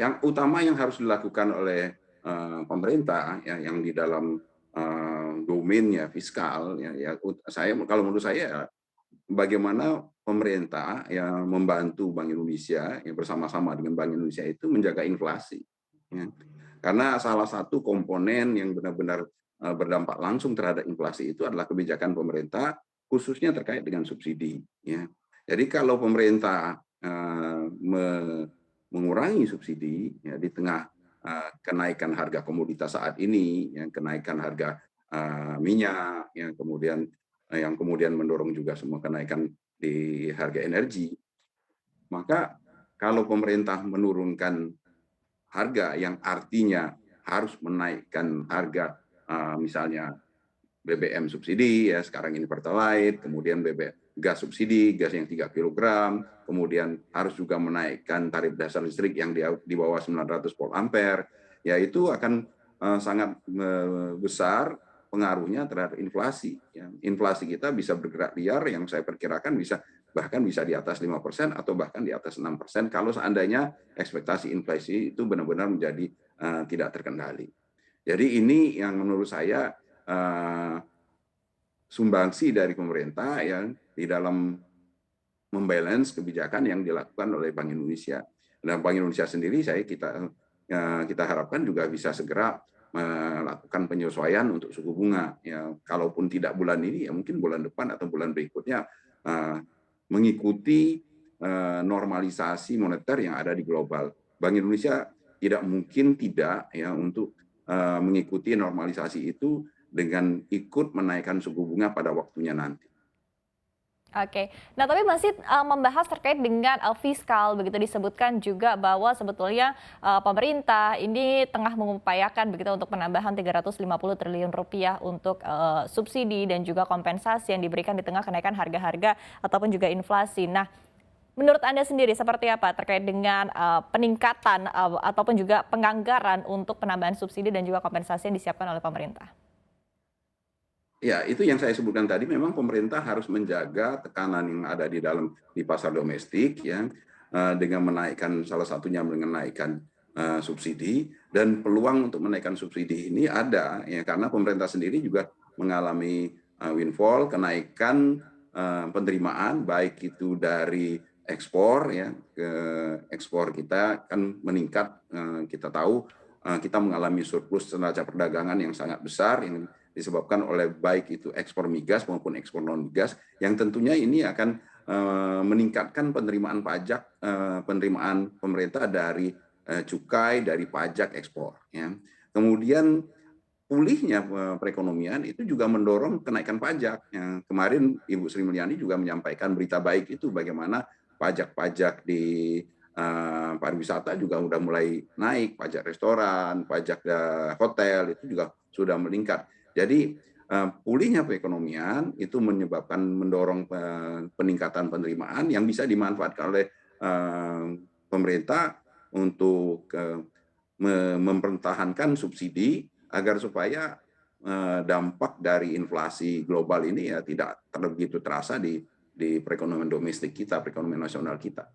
Yang utama yang harus dilakukan oleh pemerintah ya, yang di dalam domainnya fiskal ya, saya kalau menurut saya bagaimana pemerintah yang membantu Bank Indonesia yang bersama-sama dengan Bank Indonesia itu menjaga inflasi. Ya. Karena salah satu komponen yang benar-benar berdampak langsung terhadap inflasi itu adalah kebijakan pemerintah, khususnya terkait dengan subsidi. Ya. Jadi kalau pemerintah mengurangi subsidi ya, di tengah kenaikan harga komoditas saat ini, yang kenaikan harga minyak, yang kemudian mendorong juga semua kenaikan di harga energi, maka kalau pemerintah menurunkan harga yang artinya harus menaikkan harga misalnya BBM subsidi ya sekarang ini Pertalite, kemudian gas subsidi, gas yang 3 kilogram, kemudian harus juga menaikkan tarif dasar listrik yang di bawah 900 volt ampere, ya itu akan sangat besar pengaruhnya terhadap inflasi. Ya. Inflasi kita bisa bergerak liar yang saya perkirakan bahkan bisa di atas 5% atau bahkan di atas 6% kalau seandainya ekspektasi inflasi itu benar-benar menjadi tidak terkendali. Jadi ini yang menurut saya sumbangsi dari pemerintah yang di dalam membalance kebijakan yang dilakukan oleh Bank Indonesia. Dan Bank Indonesia sendiri kita harapkan juga bisa segera melakukan penyesuaian untuk suku bunga. Ya, kalaupun tidak bulan ini, ya mungkin bulan depan atau bulan berikutnya mengikuti normalisasi moneter yang ada di global. Bank Indonesia tidak mungkin tidak ya untuk mengikuti normalisasi itu dengan ikut menaikkan suku bunga pada waktunya nanti. Oke. Nah, tapi masih, membahas terkait dengan, fiskal, begitu disebutkan juga bahwa sebetulnya, pemerintah ini tengah mengupayakan begitu untuk penambahan 350 triliun rupiah untuk, subsidi dan juga kompensasi yang diberikan di tengah kenaikan harga-harga ataupun juga inflasi. Nah, menurut Anda sendiri seperti apa terkait dengan, peningkatan, ataupun juga penganggaran untuk penambahan subsidi dan juga kompensasi yang disiapkan oleh pemerintah? Ya, itu yang saya sebutkan tadi memang pemerintah harus menjaga tekanan yang ada di pasar domestik ya dengan menaikkan salah satunya dengan menaikkan subsidi dan peluang untuk menaikkan subsidi ini ada ya karena pemerintah sendiri juga mengalami windfall kenaikan penerimaan baik itu dari ekspor ya ke ekspor kita kan meningkat kita tahu kita mengalami surplus neraca perdagangan yang sangat besar yang disebabkan oleh baik itu ekspor migas maupun ekspor non migas yang tentunya ini akan meningkatkan penerimaan pajak penerimaan pemerintah dari cukai dari pajak ekspor ya. Kemudian pulihnya perekonomian itu juga mendorong kenaikan pajak. Yang kemarin Ibu Sri Mulyani juga menyampaikan berita baik itu bagaimana pajak-pajak di pariwisata juga sudah mulai naik, pajak restoran, pajak hotel itu juga sudah meningkat. Jadi pulihnya perekonomian itu mendorong peningkatan penerimaan yang bisa dimanfaatkan oleh pemerintah untuk mempertahankan subsidi agar supaya dampak dari inflasi global ini ya tidak begitu terasa di perekonomian domestik kita, perekonomian nasional kita.